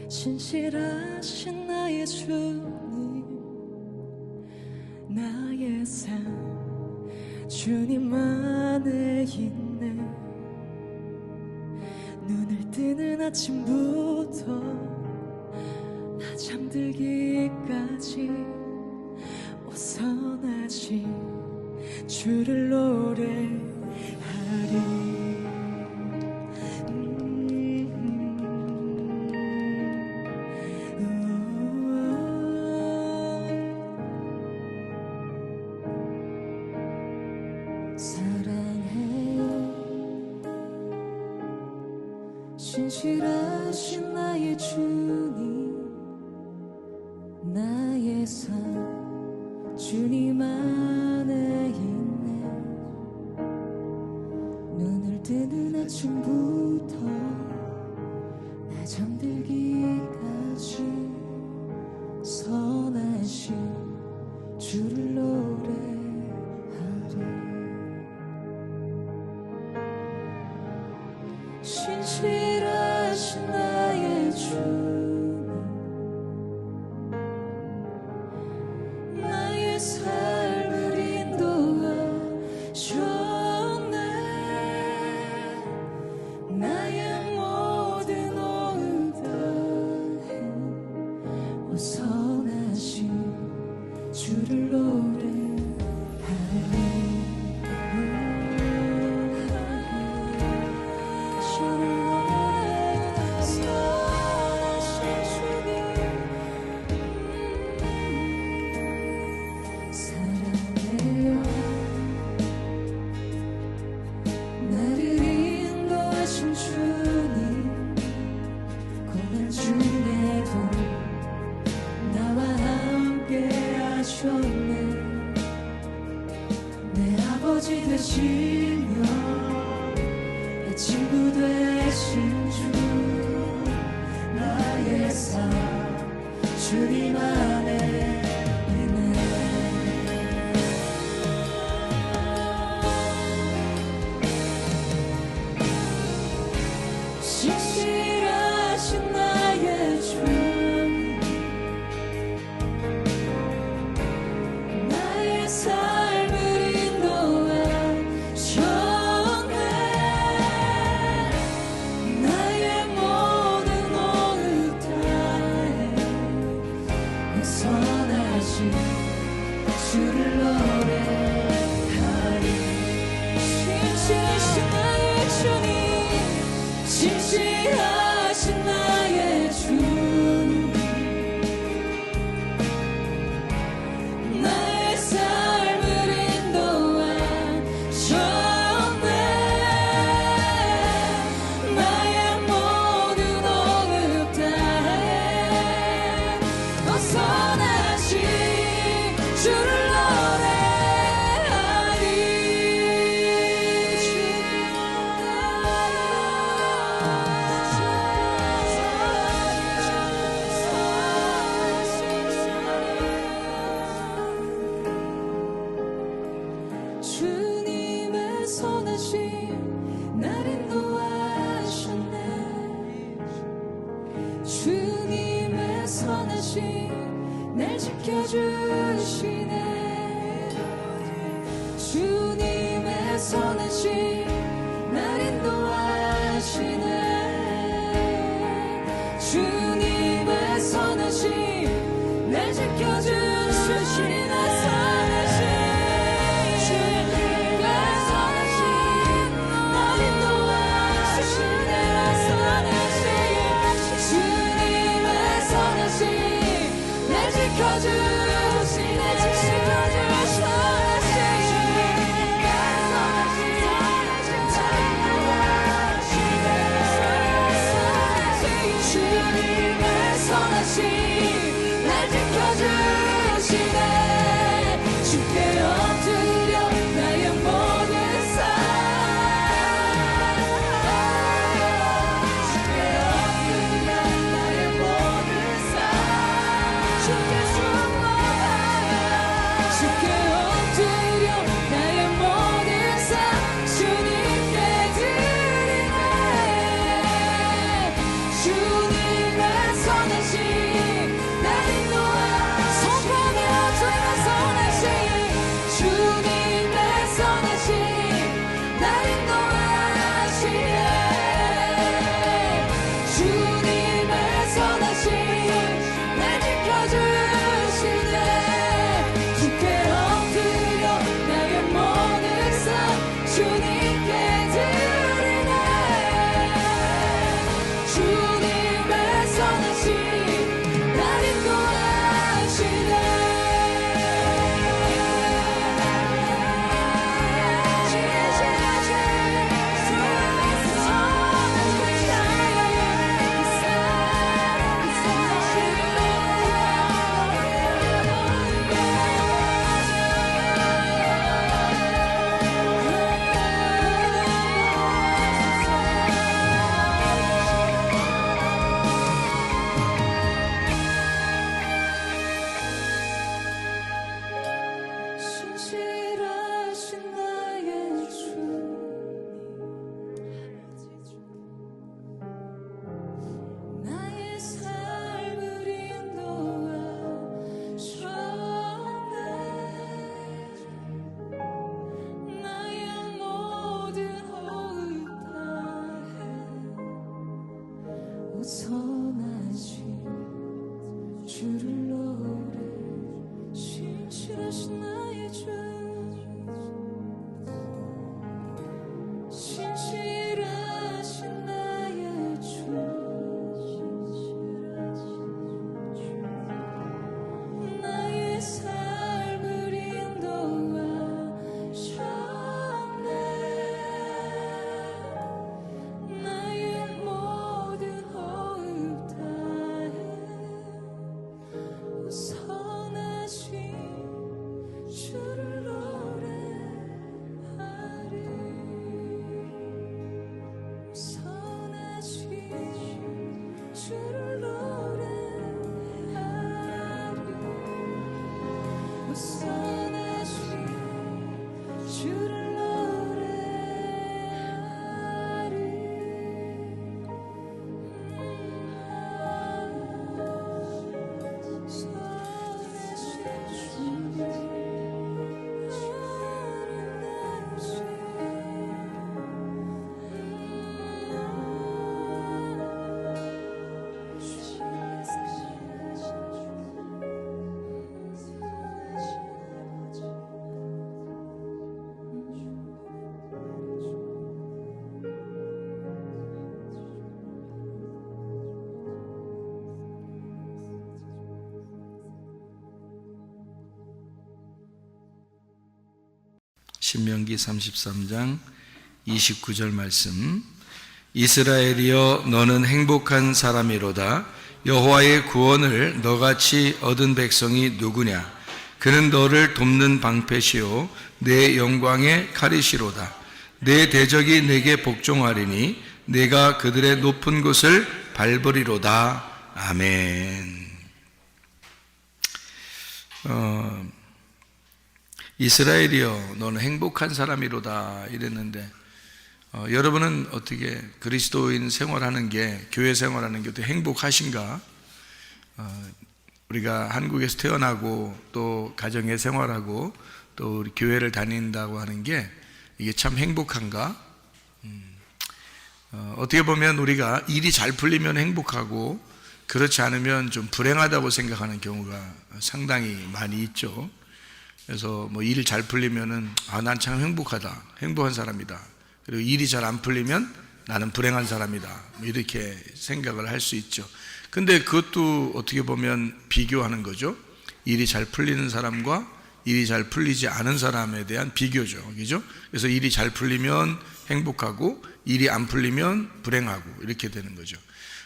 신실하신 나의 주님, 나의 삶 주님 안에 있네. 눈을 뜨는 아침부터 나 잠들기까지 벗어나지 주를 노래하리. 신실하신 나의 주님, 나의 삶 주님 안에 있네. 눈을 뜨는 아침부터 나 잠들기까지 선하신 주를 노래하리. 신실하신 나의 주님, 나의 삶을 인도하셨네. 나의 모든 오늘 다해 선하신 주를 노래하리. 되시며 내 친구 되신 주, 나의 삶 주님 안에 있네. 신실하신 나의 주, 나의 삶을 주를 노래하리. 신실하신 나의 주님, 신실하신 나의 주님, 나의 삶을 인도하셨네. 나의 모든 오늘 다해 선하신 주를 노래하리. 주님의 선하심 날 인도하셨네. 주님의 선하심 날 지켜주시네. 주님의 선하심 날 인도하시네. 주님의 선하심 날 지켜주시네. 주께 엎드려 나의 모든 삶, 주께 엎드려 나의 모든 삶, 주께 축복하여, 주께 엎드려 나의 모든 삶 주님께 드리네. 주님의 선 선하신 주를 노래 신실하신 나의 주 신실하신 나의 주 나의 삶을 인도하셨네 나의 모든 호흡 다해 선하신 주를 노래하리 선하신 주를 노래하리 선하신 주를 신명기 33장 29절 말씀. 이스라엘이여 너는 행복한 사람이로다. 여호와의 구원을 너같이 얻은 백성이 누구냐? 그는 너를 돕는 방패시요 내 영광의 칼이시로다. 내 대적이 내게 복종하리니 내가 그들의 높은 곳을 밟으리로다. 아멘. 이스라엘이여 너는 행복한 사람이로다 이랬는데 여러분은 어떻게 그리스도인 생활하는 게, 교회 생활하는 게 어떻게 행복하신가? 우리가 한국에서 태어나고 또 가정에 생활하고 또 우리 교회를 다닌다고 하는 게 이게 참 행복한가? 어떻게 보면 우리가 일이 잘 풀리면 행복하고 그렇지 않으면 좀 불행하다고 생각하는 경우가 상당히 많이 있죠. 그래서 뭐 일 잘 풀리면은 난 참 행복하다, 행복한 사람이다. 그리고 일이 잘 안 풀리면 나는 불행한 사람이다, 이렇게 생각을 할 수 있죠. 근데 그것도 어떻게 보면 비교하는 거죠. 일이 잘 풀리는 사람과 일이 잘 풀리지 않은 사람에 대한 비교죠, 그죠? 그래서 일이 잘 풀리면 행복하고 일이 안 풀리면 불행하고 이렇게 되는 거죠.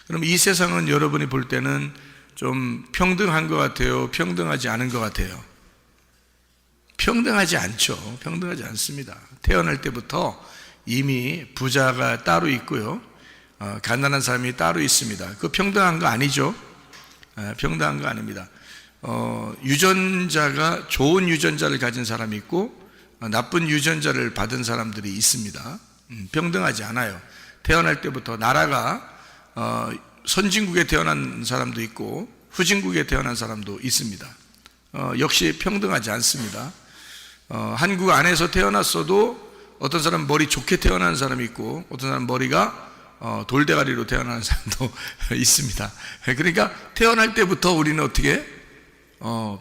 그럼 이 세상은 여러분이 볼 때는 좀 평등한 것 같아요, 평등하지 않은 것 같아요? 평등하지 않죠. 평등하지 않습니다. 태어날 때부터 이미 부자가 따로 있고요, 가난한 사람이 따로 있습니다. 그 평등한 거 아니죠. 평등한 거 아닙니다. 유전자가 좋은 유전자를 가진 사람이 있고 나쁜 유전자를 받은 사람들이 있습니다. 평등하지 않아요. 태어날 때부터 나라가 선진국에 태어난 사람도 있고 후진국에 태어난 사람도 있습니다. 역시 평등하지 않습니다. 한국 안에서 태어났어도 어떤 사람은 머리 좋게 태어난 사람이 있고 어떤 사람은 머리가 돌대가리로 태어나는 사람도 있습니다. 그러니까 태어날 때부터 우리는 어떻게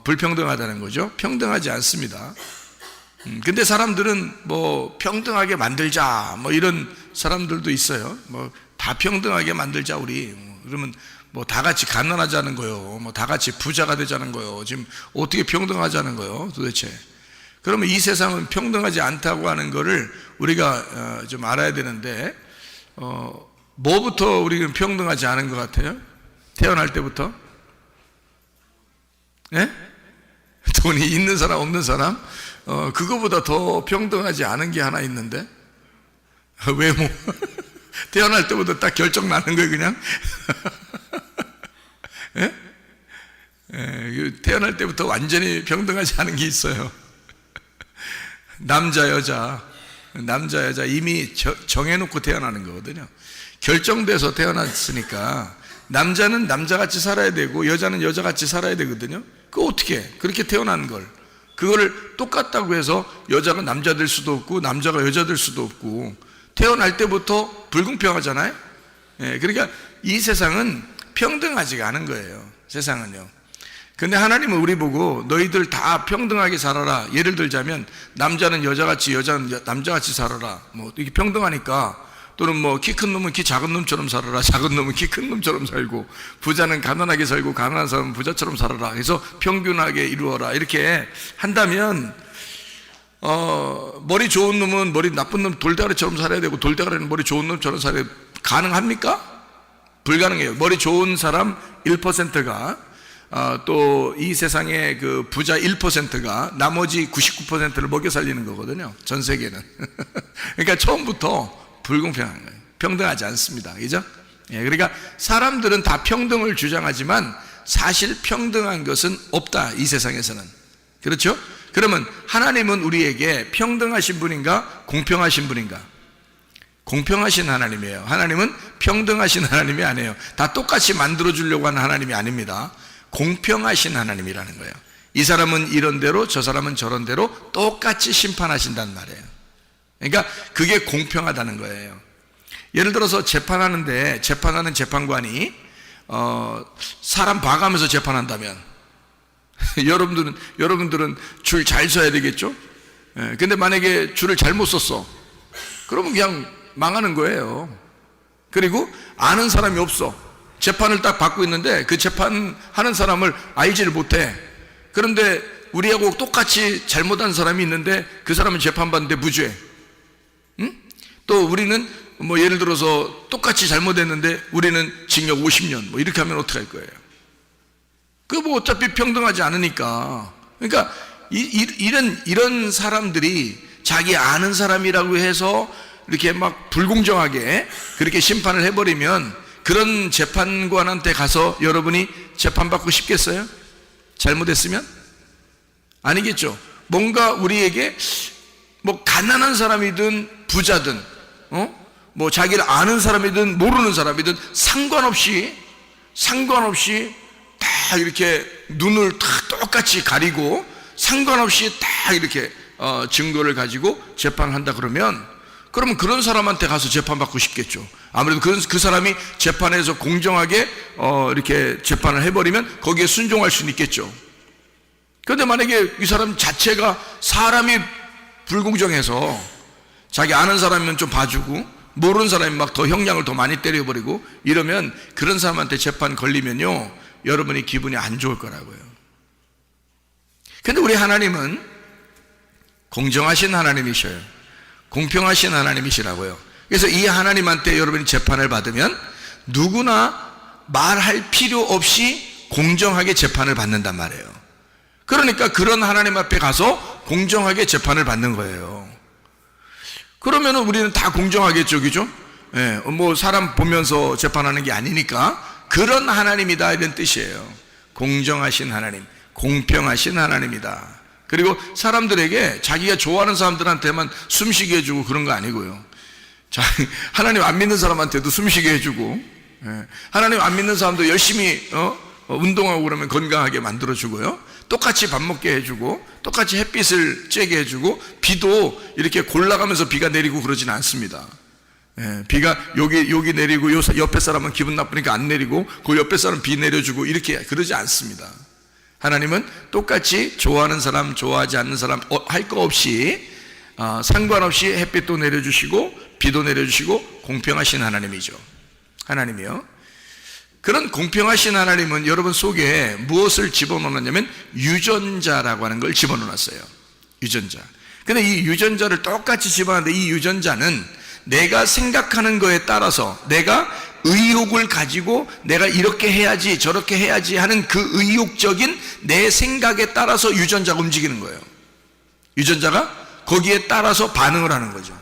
불평등하다는 거죠. 평등하지 않습니다. 근데 사람들은 뭐 평등하게 만들자 뭐 이런 사람들도 있어요. 뭐 다 평등하게 만들자 우리. 그러면 뭐 다 같이 가난하자는 거요, 뭐 다 같이 부자가 되자는 거요. 지금 어떻게 평등하자는 거요 도대체? 그러면 이 세상은 평등하지 않다고 하는 거를 우리가 좀 알아야 되는데, 뭐부터 우리는 평등하지 않은 것 같아요? 태어날 때부터? 예? 돈이 있는 사람 없는 사람? 그거보다 더 평등하지 않은 게 하나 있는데, 외모. 태어날 때부터 딱 결정 나는 거예요 그냥. 예? 태어날 때부터 완전히 평등하지 않은 게 있어요. 남자 여자 이미 정해놓고 태어나는 거거든요. 결정돼서 태어났으니까 남자는 남자같이 살아야 되고 여자는 여자같이 살아야 되거든요. 그거 어떻게 그렇게 태어난 걸 그거를 똑같다고 해서 여자가 남자 될 수도 없고 남자가 여자 될 수도 없고, 태어날 때부터 불공평하잖아요. 그러니까 이 세상은 평등하지가 않은 거예요. 세상은요. 근데 하나님은 우리 보고 너희들 다 평등하게 살아라. 예를 들자면 남자는 여자같이, 여자는 남자같이 살아라. 뭐 이게 평등하니까. 또는 뭐 키 큰 놈은 키 작은 놈처럼 살아라. 작은 놈은 키 큰 놈처럼 살고, 부자는 가난하게 살고 가난한 사람은 부자처럼 살아라. 그래서 평균하게 이루어라. 이렇게 한다면 머리 좋은 놈은 머리 나쁜 놈 돌대가리처럼 살아야 되고, 돌대가리는 머리 좋은 놈처럼 살아야 되고. 가능합니까? 불가능해요. 머리 좋은 사람 1%가 또 이 세상의 그 부자 1%가 나머지 99%를 먹여 살리는 거거든요. 전 세계는. 그러니까 처음부터 불공평한 거예요. 평등하지 않습니다. 그죠? 그러니까 사람들은 다 평등을 주장하지만 사실 평등한 것은 없다. 이 세상에서는. 그렇죠? 그러면 하나님은 우리에게 평등하신 분인가? 공평하신 분인가? 공평하신 하나님이에요. 하나님은 평등하신 하나님이 아니에요. 다 똑같이 만들어주려고 하는 하나님이 아닙니다. 공평하신 하나님이라는 거예요. 이 사람은 이런 대로, 저 사람은 저런 대로 똑같이 심판하신단 말이에요. 그러니까 그게 공평하다는 거예요. 예를 들어서 재판하는데, 재판하는 재판관이 사람 봐가면서 재판한다면 여러분들은 줄 잘 서야 되겠죠? 근데 만약에 줄을 잘못 섰어, 그러면 그냥 망하는 거예요. 그리고 아는 사람이 없어. 재판을 딱 받고 있는데 그 재판하는 사람을 알지를 못해. 그런데 우리하고 똑같이 잘못한 사람이 있는데 그 사람은 재판받는데 무죄. 또 우리는 뭐 예를 들어서 똑같이 잘못했는데 우리는 징역 50년 뭐 이렇게 하면 어떻게 할 거예요? 그 뭐 어차피 평등하지 않으니까. 그러니까 이런 사람들이 자기 아는 사람이라고 해서 이렇게 막 불공정하게 그렇게 심판을 해버리면, 그런 재판관한테 가서 여러분이 재판받고 싶겠어요? 잘못했으면? 아니겠죠. 뭔가 우리에게 뭐 가난한 사람이든 부자든 뭐 자기를 아는 사람이든 모르는 사람이든 상관없이 다 이렇게 눈을 다 똑같이 가리고 상관없이 다 이렇게 증거를 가지고 재판을 한다 그러면 그런 사람한테 가서 재판받고 싶겠죠. 아무래도 그 사람이 재판에서 공정하게 이렇게 재판을 해버리면 거기에 순종할 수는 있겠죠. 그런데 만약에 이 사람 자체가 사람이 불공정해서 자기 아는 사람이면 좀 봐주고 모르는 사람이 막 더 형량을 더 많이 때려버리고 이러면 그런 사람한테 재판 걸리면요, 여러분이 기분이 안 좋을 거라고요. 근데 우리 하나님은 공정하신 하나님이셔요. 공평하신 하나님이시라고요. 그래서 이 하나님한테 여러분이 재판을 받으면 누구나 말할 필요 없이 공정하게 재판을 받는단 말이에요. 그러니까 그런 하나님 앞에 가서 공정하게 재판을 받는 거예요. 그러면 우리는 다 공정하겠죠, 그죠? 뭐 사람 보면서 재판하는 게 아니니까 그런 하나님이다, 이런 뜻이에요. 공정하신 하나님, 공평하신 하나님이다. 그리고 사람들에게 자기가 좋아하는 사람들한테만 숨쉬게 해주고 그런 거 아니고요. 하나님 안 믿는 사람한테도 숨쉬게 해주고, 하나님 안 믿는 사람도 열심히 운동하고 그러면 건강하게 만들어주고요. 똑같이 밥 먹게 해주고, 똑같이 햇빛을 쬐게 해주고, 비도 이렇게 골라가면서 비가 내리고 그러지는 않습니다. 비가 여기 내리고 옆에 사람은 기분 나쁘니까 안 내리고 그 옆에 사람 비 내려주고 이렇게 그러지 않습니다. 하나님은 똑같이 좋아하는 사람, 좋아하지 않는 사람 할 거 없이 상관없이 햇빛도 내려주시고 비도 내려주시고 공평하신 하나님이죠. 하나님이요. 그런 공평하신 하나님은 여러분 속에 무엇을 집어넣었냐면 유전자라고 하는 걸 집어넣었어요. 유전자. 근데 이 유전자를 똑같이 집어넣는데 이 유전자는 내가 생각하는 거에 따라서 내가 의욕을 가지고 내가 이렇게 해야지 저렇게 해야지 하는 그 의욕적인 내 생각에 따라서 유전자가 움직이는 거예요. 유전자가 거기에 따라서 반응을 하는 거죠.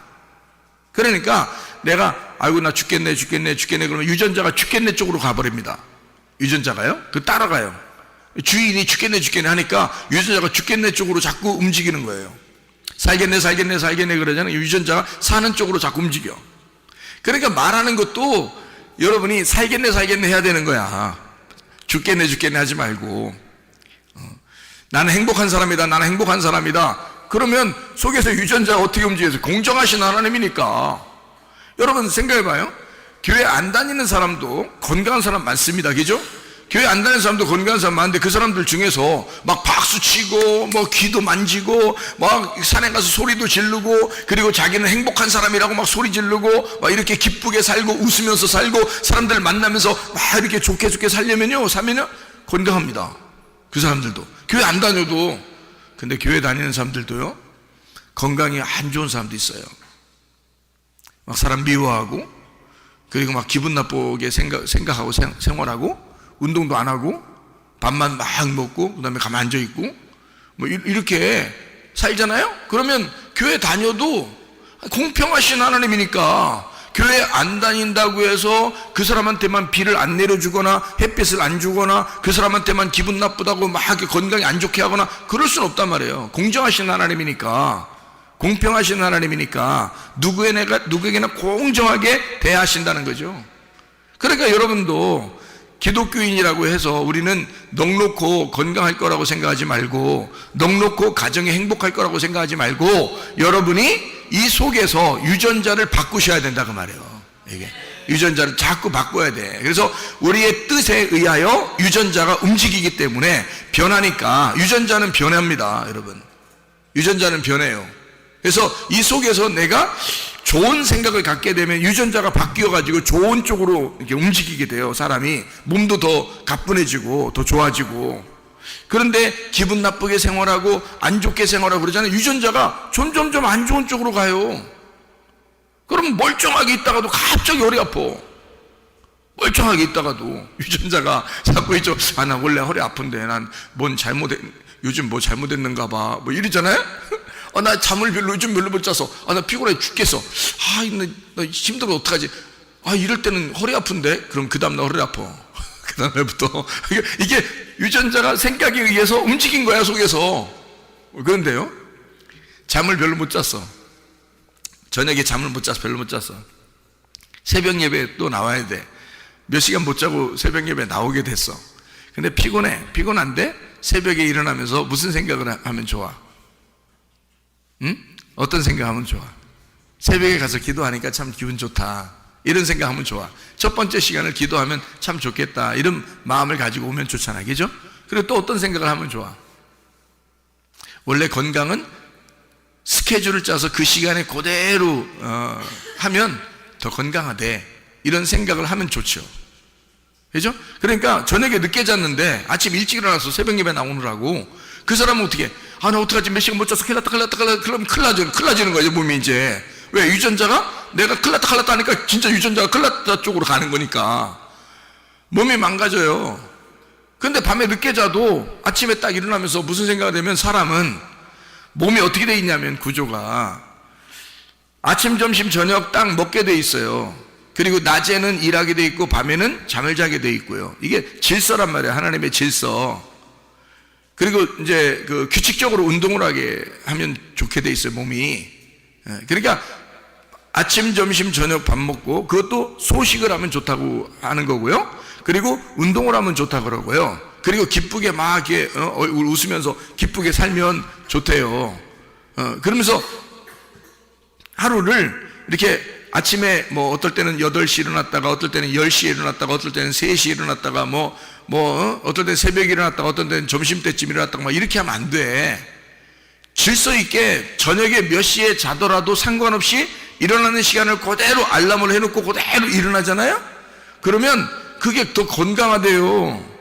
그러니까 내가 아이고 나 죽겠네 그러면 유전자가 죽겠네 쪽으로 가버립니다. 유전자가요? 그 따라가요. 주인이 죽겠네 하니까 유전자가 죽겠네 쪽으로 자꾸 움직이는 거예요. 살겠네 그러잖아요. 유전자가 사는 쪽으로 자꾸 움직여. 그러니까 말하는 것도 여러분이 살겠네 해야 되는 거야. 죽겠네 하지 말고 나는 행복한 사람이다. 그러면 속에서 유전자가 어떻게 움직여서 공정하신 하나님이니까. 여러분 생각해봐요. 교회 안 다니는 사람도 건강한 사람 많습니다. 그죠? 교회 안 다니는 사람도 건강한 사람 많은데 그 사람들 중에서 막 박수 치고 뭐 귀도 만지고 막 산에 가서 소리도 지르고 그리고 자기는 행복한 사람이라고 막 소리 지르고 막 이렇게 기쁘게 살고 웃으면서 살고 사람들 만나면서 막 이렇게 좋게 살면요 건강합니다. 그 사람들도 교회 안 다녀도. 근데 교회 다니는 사람들도요 건강이 안 좋은 사람도 있어요. 막 사람 미워하고 그리고 막 기분 나쁘게 생각하고 생활하고 운동도 안 하고 밥만 막 먹고 그 다음에 가만 앉아있고 뭐 이렇게 살잖아요. 그러면 교회 다녀도 공평하신 하나님이니까 교회 안 다닌다고 해서 그 사람한테만 비를 안 내려주거나 햇빛을 안 주거나 그 사람한테만 기분 나쁘다고 막 건강이 안 좋게 하거나 그럴 수는 없단 말이에요. 공정하신 하나님이니까, 공평하신 하나님이니까 누구에게나 공정하게 대하신다는 거죠. 그러니까 여러분도 기독교인이라고 해서 우리는 넉넉고 건강할 거라고 생각하지 말고 넉넉고 가정이 행복할 거라고 생각하지 말고 여러분이 이 속에서 유전자를 바꾸셔야 된다 그 말이에요. 이게 유전자를 자꾸 바꿔야 돼. 그래서 우리의 뜻에 의하여 유전자가 움직이기 때문에 변하니까 유전자는 변합니다. 여러분, 유전자는 변해요. 그래서 이 속에서 내가 좋은 생각을 갖게 되면 유전자가 바뀌어가지고 좋은 쪽으로 이렇게 움직이게 돼요. 사람이 몸도 더 가뿐해지고 더 좋아지고. 그런데 기분 나쁘게 생활하고 안 좋게 생활하고 그러잖아요. 유전자가 점점점 안 좋은 쪽으로 가요. 그럼 멀쩡하게 있다가도 갑자기 허리 아파. 멀쩡하게 있다가도 유전자가 자꾸 있죠. 아, 나 원래 허리 아픈데 난 요즘 뭐 잘못했는가 봐. 뭐 이러잖아요. 나 잠을 요즘 별로 못 자서 나 피곤해 죽겠어. 나 힘들어 어떡하지. 이럴 때는 허리 아픈데. 그럼 그 다음날 허리 아파. 그 다음날부터 이게 유전자가 생각에 의해서 움직인 거야 속에서. 그런데요 잠을 별로 못 잤어. 저녁에 잠을 못 자서 별로 못 잤어. 새벽 예배에 또 나와야 돼. 몇 시간 못 자고 새벽 예배에 나오게 됐어. 근데 피곤한데 새벽에 일어나면서 무슨 생각을 하면 좋아? 응? 어떤 생각하면 좋아? 새벽에 가서 기도하니까 참 기분 좋다. 이런 생각하면 좋아. 첫 번째 시간을 기도하면 참 좋겠다. 이런 마음을 가지고 오면 좋잖아. 그죠? 그리고 또 어떤 생각을 하면 좋아? 원래 건강은 스케줄을 짜서 그 시간에 그대로 하면 더 건강하대. 이런 생각을 하면 좋죠. 그죠? 그러니까 저녁에 늦게 잤는데 아침 일찍 일어나서 새벽 예배 나오느라고 그 사람은 어떻게 나 어떡하지 몇 시간 못 자서 큰일 났다 그러면 큰일 나지는 거죠 몸이 이제. 왜? 유전자가 내가 큰일 났다 하니까 진짜 유전자가 큰일 났다 쪽으로 가는 거니까 몸이 망가져요. 근데 밤에 늦게 자도 아침에 딱 일어나면서 무슨 생각이 되면 사람은 몸이 어떻게 돼 있냐면 구조가 아침 점심 저녁 딱 먹게 돼 있어요. 그리고 낮에는 일하게 돼 있고 밤에는 잠을 자게 돼 있고요. 이게 질서란 말이에요. 하나님의 질서. 그리고 이제 그 규칙적으로 운동을 하게 하면 좋게 돼 있어요, 몸이. 그러니까 아침, 점심, 저녁 밥 먹고 그것도 소식을 하면 좋다고 하는 거고요. 그리고 운동을 하면 좋다고 그러고요. 그리고 기쁘게 막 이렇게 얼굴 웃으면서 기쁘게 살면 좋대요. 그러면서 하루를 이렇게 아침에 뭐 어떨 때는 8시 일어났다가 어떨 때는 10시에 일어났다가 어떨 때는 3시에 일어났다가 어떨 때는 새벽에 일어났다가 어떨 때는 점심때쯤 일어났다가 막 이렇게 하면 안 돼. 질서 있게 저녁에 몇 시에 자더라도 상관없이 일어나는 시간을 그대로 알람을 해놓고 그대로 일어나잖아요. 그러면 그게 더 건강하대요.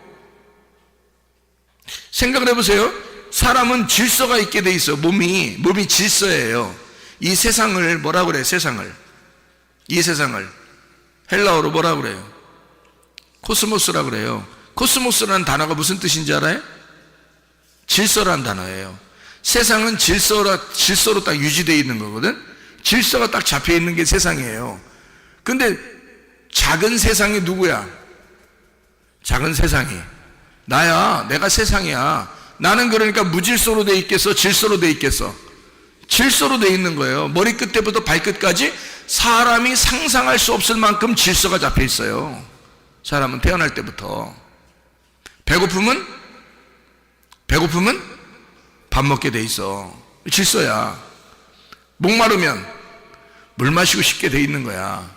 생각을 해보세요. 사람은 질서가 있게 돼 있어요. 몸이 질서예요. 이 세상을 뭐라 그래? 이 세상을 헬라어로 뭐라 그래요? 코스모스라 그래요. 코스모스라는 단어가 무슨 뜻인지 알아요? 질서라는 단어예요. 세상은 질서로 딱 유지되어 있는 거거든. 질서가 딱 잡혀 있는 게 세상이에요. 근데 작은 세상이 누구야? 작은 세상이 나야. 내가 세상이야. 나는 그러니까 무질서로 돼 있겠어? 질서로 돼 있겠어? 질서로 돼 있는 거예요. 머리끝부터 발끝까지 사람이 상상할 수 없을 만큼 질서가 잡혀 있어요. 사람은 태어날 때부터. 배고프면 밥 먹게 돼 있어. 질서야. 목마르면 물 마시고 싶게 돼 있는 거야.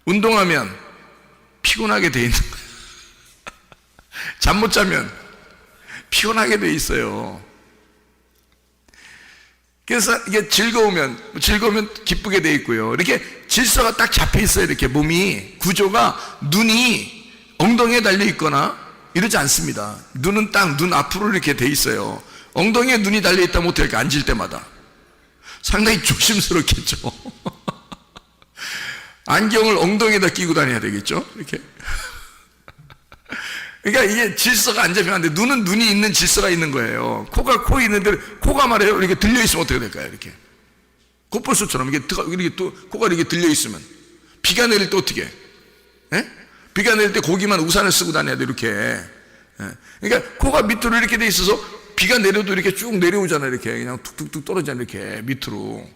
운동하면 피곤하게 돼 있는 거예요. 잠 못 자면 피곤하게 돼 있어요. 그래서 이게 즐거우면 기쁘게 돼 있고요. 이렇게 질서가 딱 잡혀 있어요. 이렇게 몸이 구조가 눈이 엉덩이에 달려 있거나 이러지 않습니다. 눈은 딱 눈 앞으로 이렇게 돼 있어요. 엉덩이에 눈이 달려 있다면 어떻게 할까? 앉을 때마다 상당히 조심스럽겠죠. 안경을 엉덩이에다 끼고 다녀야 되겠죠. 이렇게. 그러니까 이게 질서가 안 잡히면 안 돼. 눈은 눈이 있는 질서가 있는 거예요. 코가 코에 있는데 코가 말해요. 이렇게 들려 있으면 어떻게 될까요? 이렇게 콧볼수처럼 이렇게 또 코가 이렇게 들려 있으면 비가 내릴 때 어떻게? 예? 비가 내릴 때 거기만 우산을 쓰고 다녀야 돼. 이렇게. 예. 그러니까 코가 밑으로 이렇게 돼 있어서 비가 내려도 이렇게 쭉 내려오잖아요. 이렇게 그냥 툭툭툭 떨어지잖아요. 이렇게 밑으로.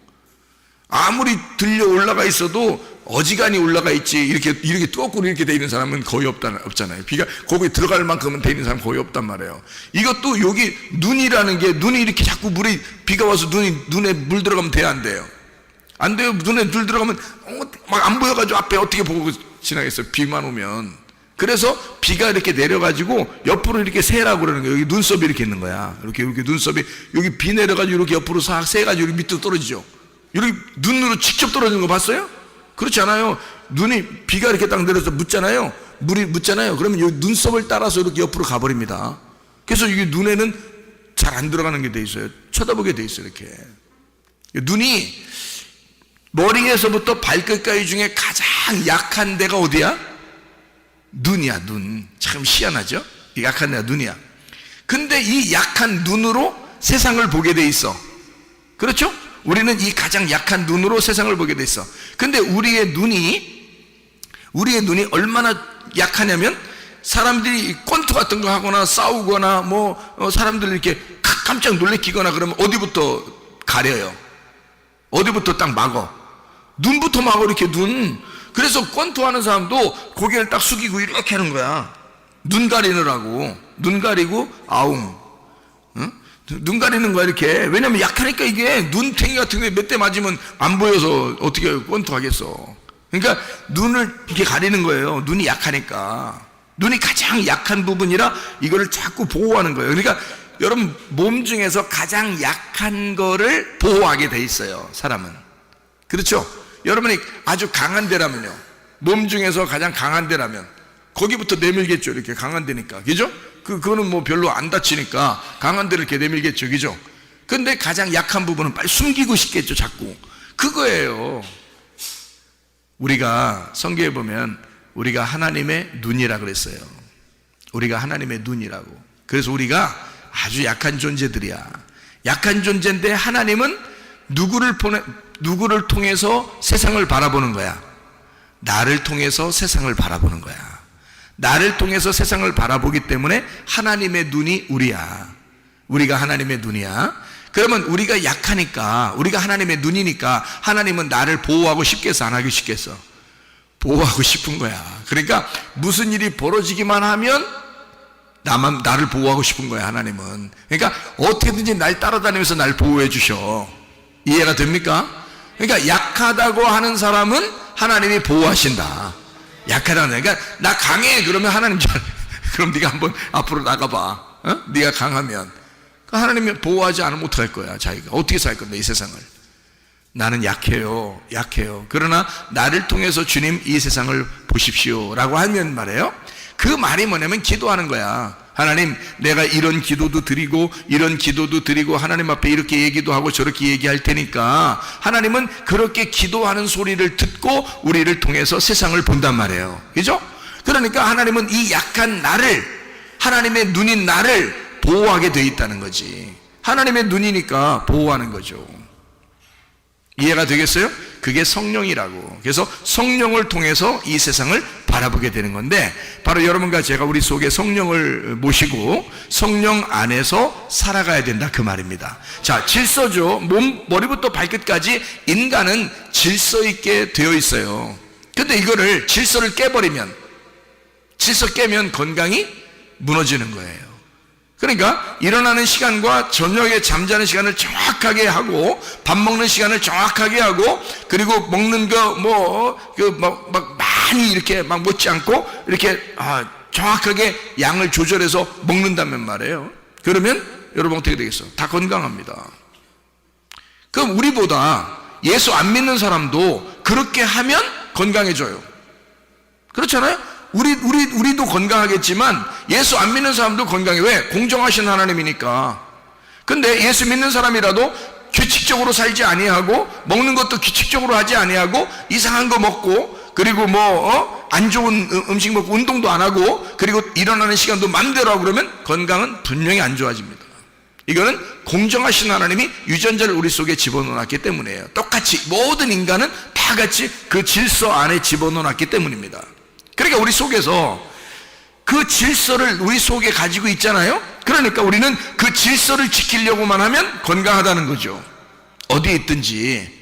아무리 들려 올라가 있어도 어지간히 올라가 있지 이렇게 거꾸로 이렇게 돼 있는 사람은 거의 없잖아요. 비가 거기 들어갈 만큼은 돼 있는 사람 거의 없단 말이에요. 이것도 여기 눈이라는 게 눈이 이렇게 자꾸 비가 와서 눈에 물 들어가면 돼요, 안 돼요? 안 돼요. 눈에 물 들어가면 막 안 보여가지고 앞에 어떻게 보고 지나겠어요? 비만 오면. 그래서 비가 이렇게 내려가지고 옆으로 이렇게 새라고 그러는 거예요. 여기 눈썹이 이렇게 있는 거야. 이렇게 눈썹이 여기 비 내려가지고 이렇게 옆으로 싹 새가지고 여기 밑으로 떨어지죠. 이렇게 눈으로 직접 떨어지는 거 봤어요? 그렇지 않아요. 눈이 비가 이렇게 딱 내려서 묻잖아요. 물이 묻잖아요. 그러면 이 눈썹을 따라서 이렇게 옆으로 가버립니다. 그래서 이게 눈에는 잘 안 들어가는 게 돼 있어요. 쳐다보게 돼 있어요. 이렇게 눈이 머리에서부터 발끝까지 중에 가장 약한 데가 어디야? 눈이야. 눈. 참 희한하죠? 이 약한 데가 눈이야. 근데 이 약한 눈으로 세상을 보게 돼 있어. 그렇죠? 우리는 이 가장 약한 눈으로 세상을 보게 돼 있어. 근데 우리의 눈이 얼마나 약하냐면 사람들이 권투 같은 거 하거나 싸우거나 사람들 이렇게 깜짝 놀래키거나 그러면 어디부터 가려요? 어디부터 딱 막어? 눈부터 막어. 이렇게 눈. 그래서 권투 하는 사람도 고개를 딱 숙이고 이렇게 하는 거야. 눈 가리느라고. 눈 가리고 아웅. 응? 눈 가리는 거야 이렇게. 왜냐면 약하니까 이게 눈탱이 같은 게 몇 대 맞으면 안 보여서 어떻게 권투 하겠어. 그러니까 눈을 이렇게 가리는 거예요. 눈이 약하니까. 눈이 가장 약한 부분이라 이거를 자꾸 보호하는 거예요. 그러니까 여러분 몸 중에서 가장 약한 거를 보호하게 돼 있어요. 사람은. 그렇죠? 여러분이 아주 강한 데라면요. 몸 중에서 가장 강한 데라면 거기부터 내밀겠죠. 이렇게 강한 데니까. 그죠? 그거는 뭐 별로 안 다치니까 강한 데를 이렇게 내밀겠죠. 그죠? 근데 가장 약한 부분은 빨리 숨기고 싶겠죠. 자꾸. 그거예요. 우리가 성경에 보면 우리가 하나님의 눈이라 그랬어요. 우리가 하나님의 눈이라고. 그래서 우리가 아주 약한 존재들이야. 약한 존재인데 하나님은 누구를 통해서 세상을 바라보는 거야? 나를 통해서 세상을 바라보는 거야. 나를 통해서 세상을 바라보기 때문에 하나님의 눈이 우리야. 우리가 하나님의 눈이야. 그러면 우리가 약하니까, 우리가 하나님의 눈이니까 하나님은 나를 보호하고 싶겠어, 안 하기 싶겠어? 보호하고 싶은 거야. 그러니까 무슨 일이 벌어지기만 하면 나를 보호하고 싶은 거야. 하나님은. 그러니까 어떻게든지 날 따라다니면서 날 보호해 주셔. 이해가 됩니까? 그러니까 약하다고 하는 사람은 하나님이 보호하신다. 약하다는. 그러니까 나 강해 그러면 하나님 그럼 네가 한번 앞으로 나가봐. 어? 네가 강하면 하나님이 보호하지 않으면 어떡할 거야. 자기가 어떻게 살 건데 이 세상을. 나는 약해요. 그러나 나를 통해서 주님 이 세상을 보십시오 라고 하면 말이에요. 그 말이 뭐냐면 기도하는 거야. 하나님, 내가 이런 기도도 드리고 하나님 앞에 이렇게 얘기도 하고 저렇게 얘기할 테니까 하나님은 그렇게 기도하는 소리를 듣고 우리를 통해서 세상을 본단 말이에요. 그죠? 그러니까 하나님은 이 약한 나를, 하나님의 눈인 나를 보호하게 돼 있다는 거지. 하나님의 눈이니까 보호하는 거죠. 이해가 되겠어요? 그게 성령이라고. 그래서 성령을 통해서 이 세상을 바라보게 되는 건데, 바로 여러분과 제가 우리 속에 성령을 모시고 성령 안에서 살아가야 된다 그 말입니다. 자, 질서죠. 머리부터 발끝까지 인간은 질서 있게 되어 있어요. 근데 이거를 질서를 깨버리면, 질서 깨면 건강이 무너지는 거예요. 그러니까 일어나는 시간과 저녁에 잠자는 시간을 정확하게 하고, 밥 먹는 시간을 정확하게 하고, 그리고 먹는 거 막 많이 이렇게 막 먹지 않고 이렇게 정확하게 양을 조절해서 먹는다면 말이에요. 그러면 여러분 어떻게 되겠어? 다 건강합니다. 그럼 우리보다 예수 안 믿는 사람도 그렇게 하면 건강해져요. 그렇잖아요? 우리도 건강하겠지만 예수 안 믿는 사람도 건강해. 왜? 공정하신 하나님이니까. 근데 예수 믿는 사람이라도 규칙적으로 살지 아니하고, 먹는 것도 규칙적으로 하지 아니하고, 이상한 거 먹고, 그리고 안 좋은 음식 먹고, 운동도 안 하고, 그리고 일어나는 시간도 맘대로 하고 그러면 건강은 분명히 안 좋아집니다. 이거는 공정하신 하나님이 유전자를 우리 속에 집어넣어놨기 때문이에요. 똑같이 모든 인간은 다 같이 그 질서 안에 집어넣어놨기 때문입니다. 그러니까 우리 속에서 그 질서를 우리 속에 가지고 있잖아요. 그러니까 우리는 그 질서를 지키려고만 하면 건강하다는 거죠. 어디에 있든지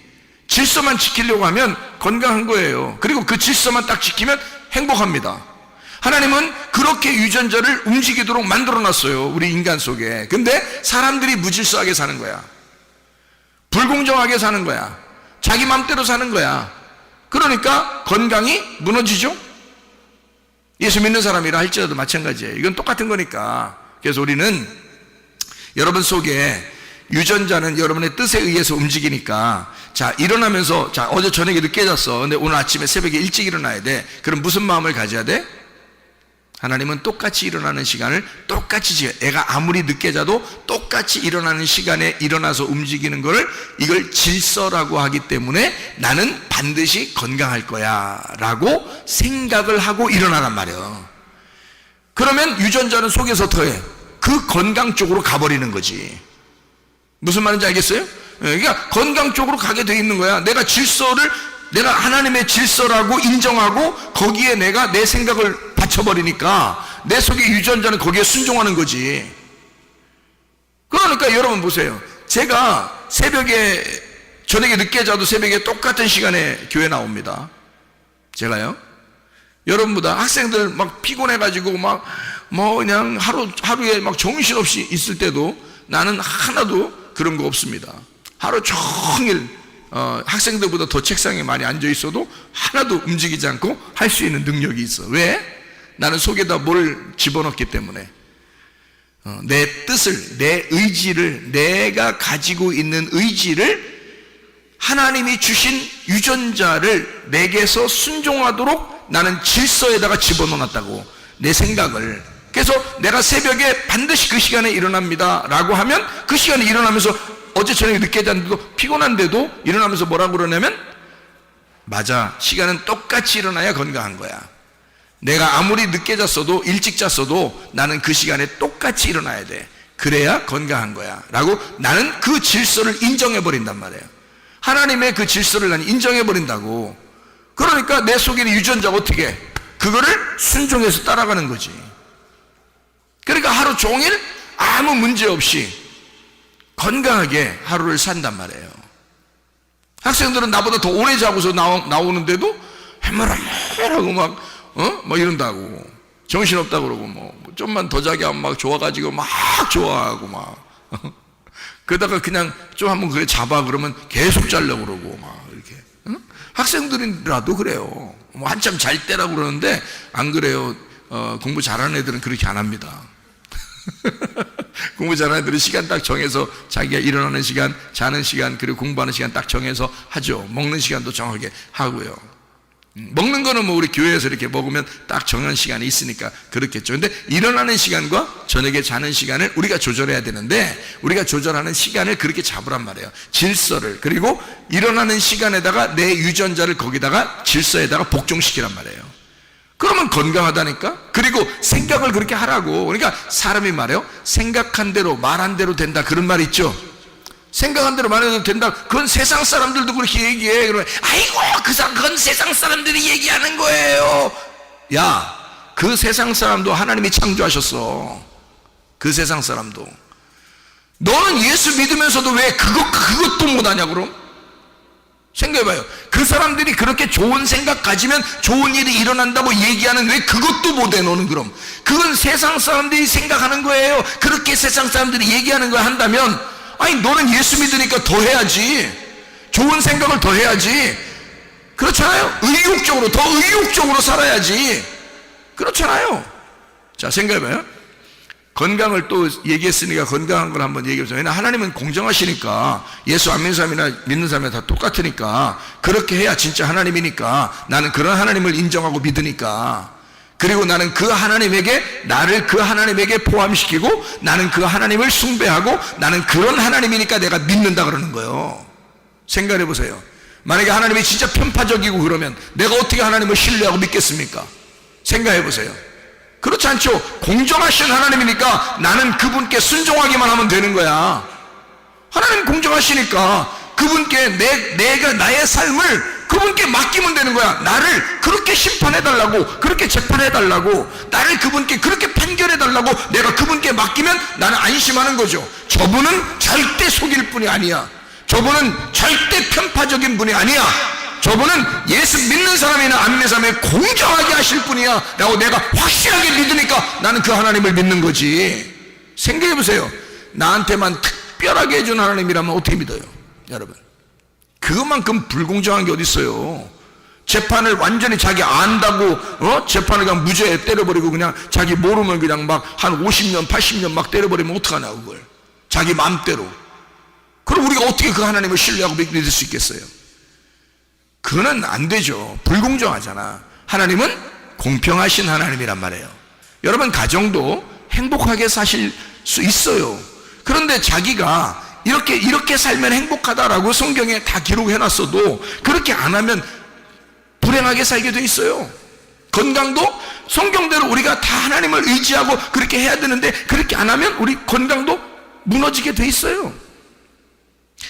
질서만 지키려고 하면 건강한 거예요. 그리고 그 질서만 딱 지키면 행복합니다. 하나님은 그렇게 유전자를 움직이도록 만들어놨어요, 우리 인간 속에. 근데 사람들이 무질서하게 사는 거야. 불공정하게 사는 거야. 자기 맘대로 사는 거야. 그러니까 건강이 무너지죠. 예수 믿는 사람이라 할지라도 마찬가지예요. 이건 똑같은 거니까. 그래서 우리는 여러분 속에 유전자는 여러분의 뜻에 의해서 움직이니까, 자, 일어나면서, 자, 어제 저녁에 늦게 잤어. 근데 오늘 아침에 새벽에 일찍 일어나야 돼. 그럼 무슨 마음을 가져야 돼? 하나님은 똑같이 일어나는 시간을 똑같이 애가 아무리 늦게 자도 똑같이 일어나는 시간에 일어나서 움직이는 거를, 이걸 질서라고 하기 때문에 나는 반드시 건강할 거야 라고 생각을 하고 일어나란 말이에요. 그러면 유전자는 속에서 어떻게 해? 그 건강 쪽으로 가버리는 거지. 무슨 말인지 알겠어요? 그러니까 건강 쪽으로 가게 돼 있는 거야. 내가 하나님의 질서라고 인정하고 거기에 내가 내 생각을 받쳐버리니까 내 속의 유전자는 거기에 순종하는 거지. 그러니까 여러분 보세요. 제가 저녁에 늦게 자도 새벽에 똑같은 시간에 교회 나옵니다. 제가요. 여러분보다 학생들 막 피곤해가지고 그냥 하루에 막 정신없이 있을 때도 나는 하나도 그런 거 없습니다. 하루 종일 학생들보다 더 책상에 많이 앉아 있어도 하나도 움직이지 않고 할 수 있는 능력이 있어. 왜? 나는 속에다 뭘 집어넣기 때문에. 내 뜻을, 내 의지를, 내가 가지고 있는 의지를, 하나님이 주신 유전자를 내게서 순종하도록 나는 질서에다가 집어넣어놨다고. 내 생각을. 그래서 내가 새벽에 반드시 그 시간에 일어납니다 라고 하면 그 시간에 일어나면서, 어제 저녁에 늦게 잤는데도 피곤한데도 일어나면서 뭐라고 그러냐면, 맞아, 시간은 똑같이 일어나야 건강한 거야. 내가 아무리 늦게 잤어도 일찍 잤어도 나는 그 시간에 똑같이 일어나야 돼. 그래야 건강한 거야 라고 나는 그 질서를 인정해버린단 말이에요. 하나님의 그 질서를 나는 인정해버린다고. 그러니까 내 속에 있는 유전자가 어떻게 해? 그거를 순종해서 따라가는 거지. 그러니까 하루 종일 아무 문제 없이 건강하게 하루를 산단 말이에요. 학생들은 나보다 더 오래 자고서 나오는데도 해머라고 막 이런다고. 정신없다고 그러고 좀만 더 자게 하면 막 좋아가지고 막 좋아하고 막 그러다가 그냥 좀 한번 그래 잡아 그러면 계속 자려고 그러고 막 이렇게. 학생들이라도 그래요. 한참 잘 때라고 그러는데 안 그래요. 공부 잘하는 애들은 그렇게 안 합니다. 공부 잘하는 애들은 시간 딱 정해서 자기가 일어나는 시간, 자는 시간, 그리고 공부하는 시간 딱 정해서 하죠. 먹는 시간도 정하게 하고요. 먹는 거는 우리 교회에서 이렇게 먹으면 딱 정한 시간이 있으니까 그렇겠죠. 근데 일어나는 시간과 저녁에 자는 시간을 우리가 조절해야 되는데, 우리가 조절하는 시간을 그렇게 잡으란 말이에요. 질서를. 그리고 일어나는 시간에다가 내 유전자를 거기다가 질서에다가 복종시키란 말이에요. 그러면 건강하다니까. 그리고 생각을 그렇게 하라고. 그러니까 사람이 말해요, 생각한 대로 말한 대로 된다, 그런 말 있죠. 생각한 대로 말해도 된다. 그건 세상 사람들도 그렇게 얘기해. 그러면 아이고 그건 세상 사람들이 얘기하는 거예요. 야, 그 세상 사람도 하나님이 창조하셨어. 그 세상 사람도. 너는 예수 믿으면서도 왜 그것도 못하냐 그럼? 생각해봐요. 그 사람들이 그렇게 좋은 생각 가지면 좋은 일이 일어난다고 얘기하는 왜 그것도 못해 너는 그럼? 그건 세상 사람들이 생각하는 거예요. 그렇게 세상 사람들이 얘기하는 걸 한다면 아니 너는 예수 믿으니까 더 해야지. 좋은 생각을 더 해야지. 그렇잖아요. 의욕적으로 더 의욕적으로 살아야지. 그렇잖아요. 자, 생각해봐요. 건강을 또 얘기했으니까 건강한 걸 한번 얘기해보세요. 왜냐하면 하나님은 공정하시니까 예수 안 믿는 사람이나 믿는 사람이나 다 똑같으니까 그렇게 해야 진짜 하나님이니까 나는 그런 하나님을 인정하고 믿으니까 그리고 나는 그 하나님에게 나를 그 하나님에게 포함시키고 나는 그 하나님을 숭배하고 나는 그런 하나님이니까 내가 믿는다 그러는 거예요. 생각해보세요. 만약에 하나님이 진짜 편파적이고 그러면 내가 어떻게 하나님을 신뢰하고 믿겠습니까? 생각해보세요. 그렇지 않죠. 공정하신 하나님이니까 나는 그분께 순종하기만 하면 되는 거야. 하나님 공정하시니까 그분께 내가 나의 삶을 그분께 맡기면 되는 거야. 나를 그렇게 심판해달라고, 그렇게 재판해달라고, 나를 그분께 그렇게 판결해달라고 내가 그분께 맡기면 나는 안심하는 거죠. 저분은 절대 속일 분이 아니야. 저분은 절대 편파적인 분이 아니야. 저분은 예수 믿는 사람이나 안 믿는 사람이 공정하게 하실 분이야 라고 내가 확실하게 믿으니까 나는 그 하나님을 믿는 거지. 생각해 보세요. 나한테만 특별하게 해준 하나님이라면 어떻게 믿어요? 여러분, 그것만큼 불공정한 게 어디 있어요. 재판을 완전히 자기 안다고 재판을 그냥 무죄에 때려버리고 그냥 자기 모르면 그냥 막 한 50년 80년 막 때려버리면 어떡하냐 그걸. 자기 마음대로. 그럼 우리가 어떻게 그 하나님을 신뢰하고 믿을 수 있겠어요? 그거는 안 되죠. 불공정하잖아. 하나님은 공평하신 하나님이란 말이에요. 여러분 가정도 행복하게 사실 수 있어요. 그런데 자기가 이렇게 살면 행복하다라고 성경에 다 기록해놨어도 그렇게 안 하면 불행하게 살게 돼 있어요. 건강도 성경대로 우리가 다 하나님을 의지하고 그렇게 해야 되는데 그렇게 안 하면 우리 건강도 무너지게 돼 있어요.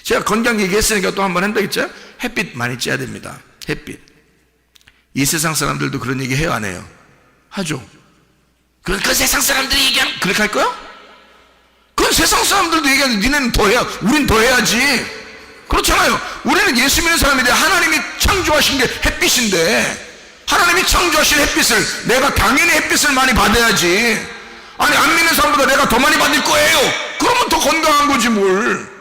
제가 건강 얘기했으니까 또 한 번 한다겠죠? 햇빛 많이 쬐야 됩니다. 햇빛. 이 세상 사람들도 그런 얘기 해요, 안 해요? 하죠. 그 세상 사람들이 얘기하면 그렇게 할 거야? 그건 세상 사람들도 얘기하는 니네는 더 해야, 우린 더 해야지. 그렇잖아요. 우리는 예수 믿는 사람인데 하나님이 창조하신 게 햇빛인데 하나님이 창조하신 햇빛을 내가 당연히 햇빛을 많이 받아야지. 아니 안 믿는 사람보다 내가 더 많이 받을 거예요. 그러면 더 건강한 거지 뭘.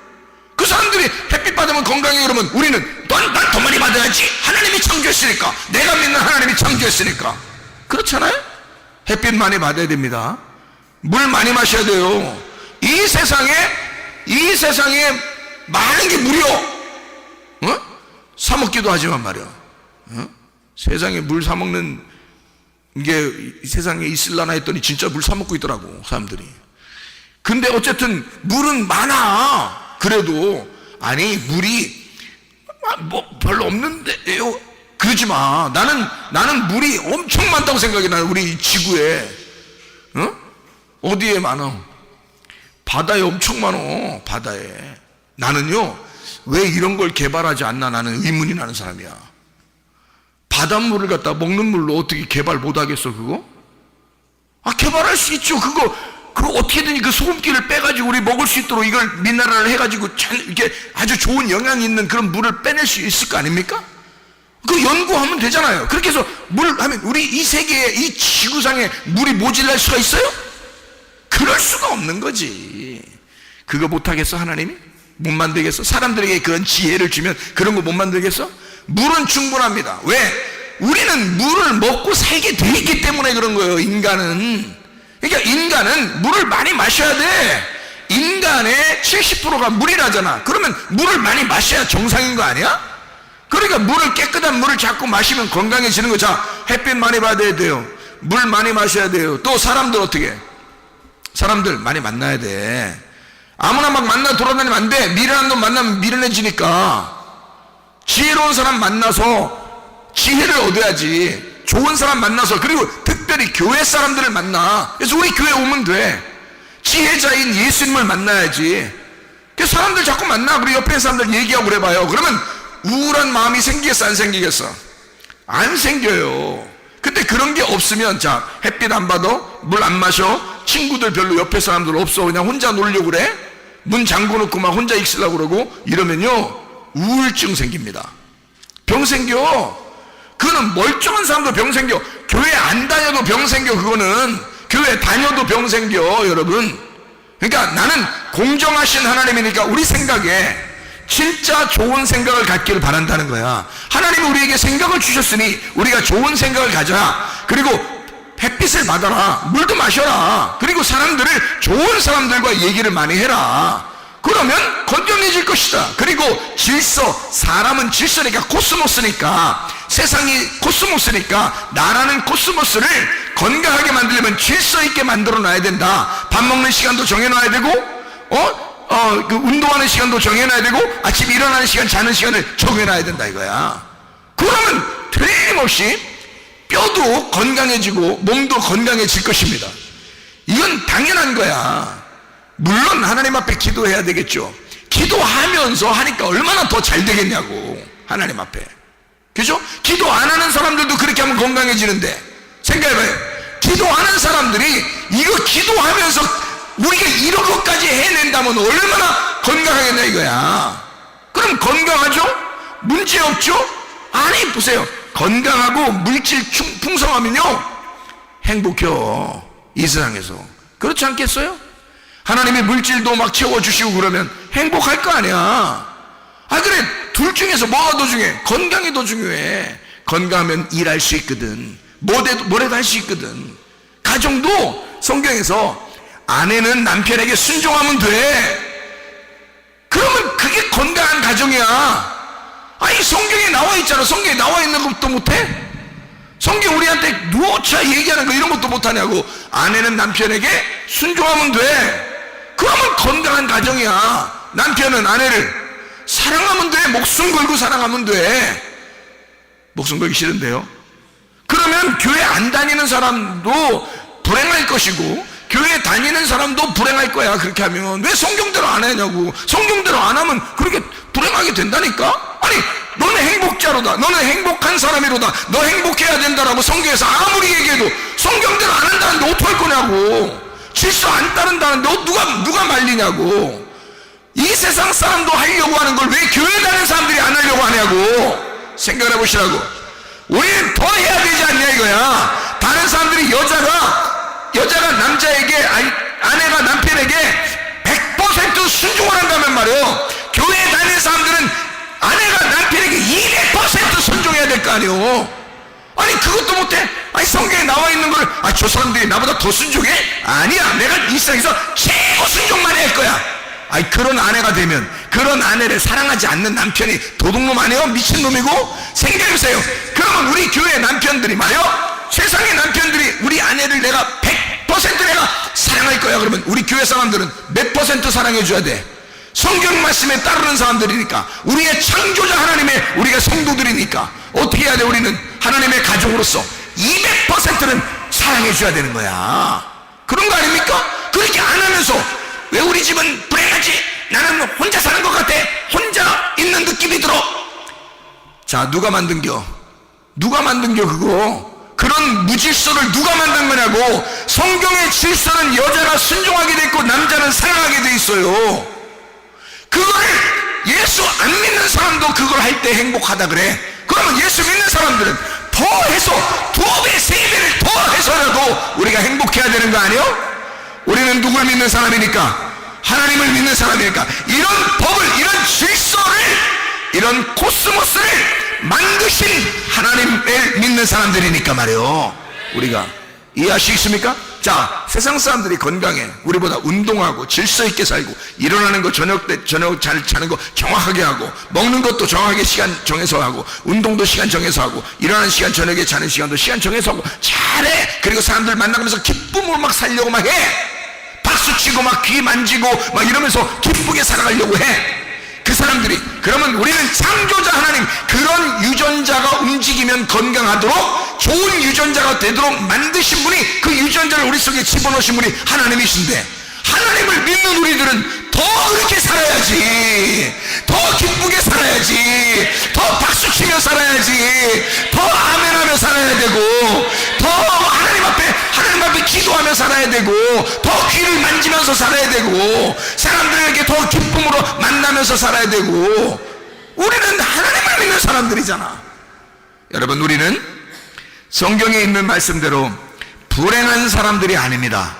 그 사람들이 햇빛 받으면 건강해 그러면 우리는 난 더 많이 받아야지. 하나님이 창조했으니까. 내가 믿는 하나님이 창조했으니까. 그렇잖아요. 햇빛 많이 받아야 됩니다. 물 많이 마셔야 돼요. 이 세상에 많은 게 무료. 사 먹기도 하지만 말이야. 세상에 물 사 먹는 게 세상에 있을라나 했더니 진짜 물 사 먹고 있더라고 사람들이. 근데 어쨌든 물은 많아. 그래도 아니 물이 뭐 별로 없는데요. 그러지 마. 나는 물이 엄청 많다고 생각해. 나는 우리 지구에 어디에 많아? 바다에 엄청 많어. 바다에. 나는요 왜 이런 걸 개발하지 않나 나는 의문이 나는 사람이야. 바닷물을 갖다 먹는 물로 어떻게 개발 못하겠어 그거? 개발할 수 있죠. 그거 어떻게든 그 소금기를 빼가지고 우리 먹을 수 있도록 이걸 미네랄을 해가지고 이렇게 아주 좋은 영향이 있는 그런 물을 빼낼 수 있을 거 아닙니까? 그 연구하면 되잖아요. 그렇게 해서 물 하면 우리 이 세계에 이 지구상에 물이 모질랄 수가 있어요? 그럴 수가 없는 거지. 그거 못하겠어 하나님이? 못 만들겠어? 사람들에게 그런 지혜를 주면 그런 거 못 만들겠어? 물은 충분합니다. 왜? 우리는 물을 먹고 살게 돼 있기 때문에 그런 거예요. 인간은. 그러니까 인간은 물을 많이 마셔야 돼. 인간의 70%가 물이라잖아. 그러면 물을 많이 마셔야 정상인 거 아니야? 그러니까 깨끗한 물을 자꾸 마시면 건강해지는 거. 자, 햇빛 많이 받아야 돼요. 물 많이 마셔야 돼요. 또 사람들 어떻게? 사람들 많이 만나야 돼. 아무나 막 만나 돌아다니면 안 돼. 미련한 놈 만나면 미련해지니까. 지혜로운 사람 만나서 지혜를 얻어야지. 좋은 사람 만나서, 그리고 특별히 교회 사람들을 만나. 그래서 우리 교회 오면 돼. 지혜자인 예수님을 만나야지. 그래서 사람들 자꾸 만나. 그리고 옆에 사람들 얘기하고 그래봐요. 그러면 우울한 마음이 생기겠어 안 생기겠어? 안 생겨요. 근데 그런 게 없으면, 자, 햇빛 안 받아, 물 안 마셔, 친구들 별로 옆에 사람들 없어, 그냥 혼자 놀려고 그래, 문 잠궈 놓고 막 혼자 있으려고 그러고 이러면요 우울증 생깁니다. 병 생겨. 그거는 멀쩡한 사람도 병 생겨. 교회 안 다녀도 병 생겨. 그거는 교회 다녀도 병 생겨, 여러분. 그러니까 나는 공정하신 하나님이니까 우리 생각에 진짜 좋은 생각을 갖기를 바란다는 거야. 하나님이 우리에게 생각을 주셨으니 우리가 좋은 생각을 가져라. 그리고 햇빛을 받아라. 물도 마셔라. 그리고 사람들을, 좋은 사람들과 얘기를 많이 해라. 그러면 건강해질 것이다. 그리고 질서, 사람은 질서니까, 코스모스니까, 세상이 코스모스니까 나라는 코스모스를 건강하게 만들려면 질서 있게 만들어 놔야 된다. 밥 먹는 시간도 정해놔야 되고, 그 운동하는 시간도 정해놔야 되고, 아침 일어나는 시간, 자는 시간을 정해놔야 된다 이거야. 그러면 틀림없이 뼈도 건강해지고 몸도 건강해질 것입니다. 이건 당연한 거야. 물론 하나님 앞에 기도해야 되겠죠. 기도하면서 하니까 얼마나 더 잘 되겠냐고, 하나님 앞에. 그죠? 기도 안 하는 사람들도 그렇게 하면 건강해지는데, 생각해봐요. 기도하는 사람들이 이거 기도하면서 우리가 이런 것까지 해낸다면 얼마나 건강하겠냐 이거야. 그럼 건강하죠? 문제 없죠? 아니, 보세요. 건강하고 물질 풍성하면요 행복해요, 이 세상에서. 그렇지 않겠어요? 하나님이 물질도 막 채워주시고 그러면 행복할 거 아니야. 아, 그래, 둘 중에서 뭐가 더 중요해? 건강이 더 중요해. 건강하면 일할 수 있거든. 뭐래도 할 수 있거든. 가정도 성경에서 아내는 남편에게 순종하면 돼. 그러면 그게 건강한 가정이야. 아니, 성경에 나와 있잖아. 성경에 나와 있는 것도 못해? 성경 우리한테 누워차 얘기하는 거 이런 것도 못하냐고. 아내는 남편에게 순종하면 돼. 그러면 건강한 가정이야. 남편은 아내를 사랑하면 돼. 목숨 걸고 사랑하면 돼. 목숨 걸기 싫은데요? 그러면 교회 안 다니는 사람도 불행할 것이고 교회 다니는 사람도 불행할 거야. 그렇게 하면 왜 성경대로 안 하냐고. 성경대로 안 하면 그렇게 불행하게 된다니까. 아니, 너는 행복자로다, 너는 행복한 사람이로다, 너 행복해야 된다라고 성경에서 아무리 얘기해도 성경대로 안 한다는데 어떡할 거냐고. 질서 안 따른다는데 누가 말리냐고. 이 세상 사람도 하려고 하는 걸 왜 교회 다니는 사람들이 안 하려고 하냐고. 생각해 보시라고. 우리는 더 해야 되지 않냐 이거야. 다른 사람들이 여자가 남자에게, 아내가 남편에게 100% 순종을 한다면 말이요, 교회에 다니는 사람들은 아내가 남편에게 200% 순종해야 될 거 아니요. 아니, 그것도 못해? 아니, 성경에 나와 있는 걸, 저 사람들이 나보다 더 순종해? 아니야, 내가 이 세상에서 최고 순종만 할 거야. 아니, 그런 아내가 되면 그런 아내를 사랑하지 않는 남편이 도둑놈 아니에요? 미친놈이고? 생각해보세요. 그러면 우리 교회 남편들이 말이요, 세상의 남편들이 우리 아내를 내가 100% 내가 사랑할 거야. 그러면 우리 교회 사람들은 몇 %? 사랑해줘야 돼? 성경 말씀에 따르는 사람들이니까, 우리의 창조자 하나님의, 우리가 성도들이니까 어떻게 해야 돼? 우리는 하나님의 가족으로서 200%는 사랑해줘야 되는 거야. 그런 거 아닙니까? 그렇게 안 하면서 왜 우리 집은 불행하지? 나는 혼자 사는 것 같아. 혼자 있는 느낌이 들어. 자, 누가 만든겨 그거? 그런 무질서를 누가 만든 거냐고. 성경의 질서는 여자가 순종하게 돼 있고 남자는 사랑하게 돼 있어요. 그거를 예수 안 믿는 사람도 그걸 할 때 행복하다 그래. 그러면 예수 믿는 사람들은 더해서 2배, 3배를 더해서라도 우리가 행복해야 되는 거 아니에요? 우리는 누굴 믿는 사람이니까? 하나님을 믿는 사람이니까. 이런 법을, 이런 질서를, 이런 코스모스를 만드신 하나님을 믿는 사람들이니까 말이에요. 우리가 이해하시겠습니까? 자, 세상 사람들이 건강해, 우리보다 운동하고 질서 있게 살고, 일어나는 거 저녁 잘 자는 거 정확하게 하고, 먹는 것도 정확하게 시간 정해서 하고, 운동도 시간 정해서 하고, 일어나는 시간, 저녁에 자는 시간도 시간 정해서 하고 잘해. 그리고 사람들 만나면서 기쁨으로 막 살려고 막 해. 박수치고 막 귀 만지고 막 이러면서 기쁘게 살아가려고 해. 그 사람들이, 그러면 우리는 창조자 하나님, 그런 유전자가 움직이면 건강하도록 좋은 유전자가 되도록 만드신 분이, 그 유전자를 우리 속에 집어넣으신 분이 하나님이신데, 하나님을 믿는 우리들은 더 그렇게 살아야지, 더 기쁘게 살아야지, 더 박수치며 살아야지, 더 아멘하며 살아야 되고, 더 하나님 앞에 기도하며 살아야 되고, 더 귀를 만지면서 살아야 되고, 사람들에게 더 기쁨으로 만나면서 살아야 되고. 우리는 하나님을 있는 사람들이잖아. 여러분, 우리는 성경에 있는 말씀대로 불행한 사람들이 아닙니다.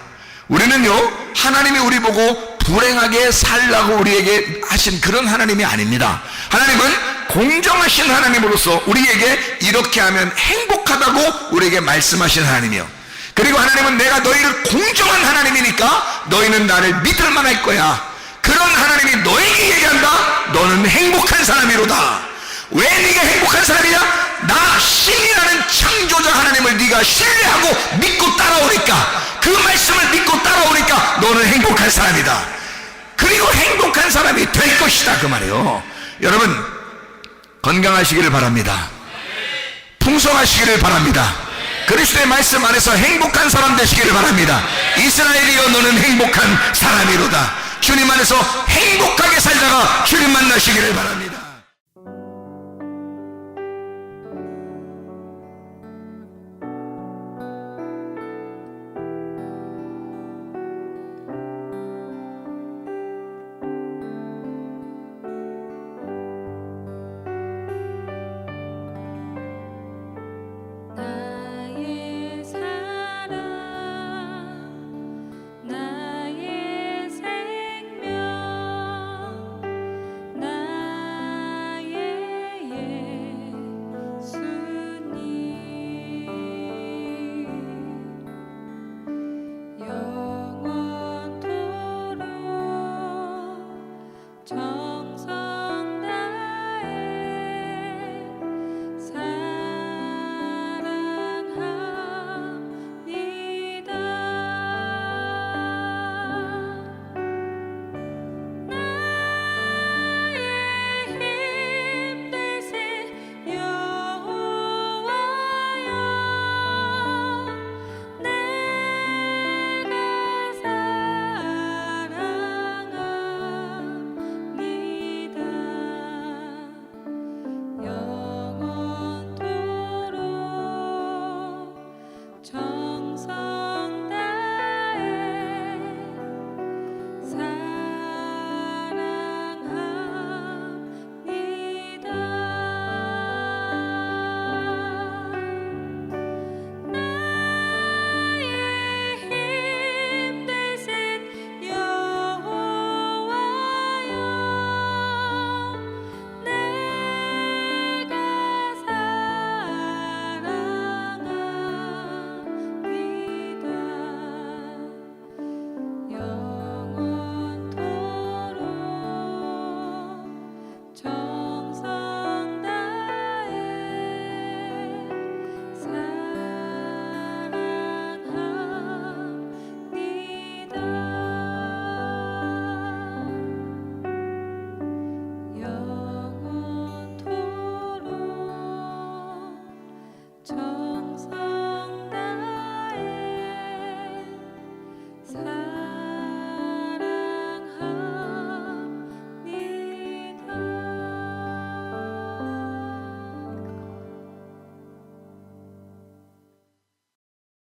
우리는요, 하나님이 우리 보고 불행하게 살라고 우리에게 하신 그런 하나님이 아닙니다. 하나님은 공정하신 하나님으로서 우리에게 이렇게 하면 행복하다고 우리에게 말씀하신 하나님이요, 그리고 하나님은 내가 너희를 공정한 하나님이니까 너희는 나를 믿을 만할 거야, 그런 하나님이 너에게 얘기한다. 너는 행복한 사람이로다. 왜 네가 행복한 사람이냐? 나 신이라는 창조자 하나님을 네가 신뢰하고 믿고 따라오니까, 그 말씀을 믿고 따라오니까 너는 행복한 사람이다. 그리고 행복한 사람이 될 것이다, 그 말이에요. 여러분, 건강하시기를 바랍니다. 풍성하시기를 바랍니다. 그리스도의 말씀 안에서 행복한 사람 되시기를 바랍니다. 이스라엘이여, 너는 행복한 사람이로다. 주님 안에서 행복하게 살다가 주님 만나시기를 바랍니다.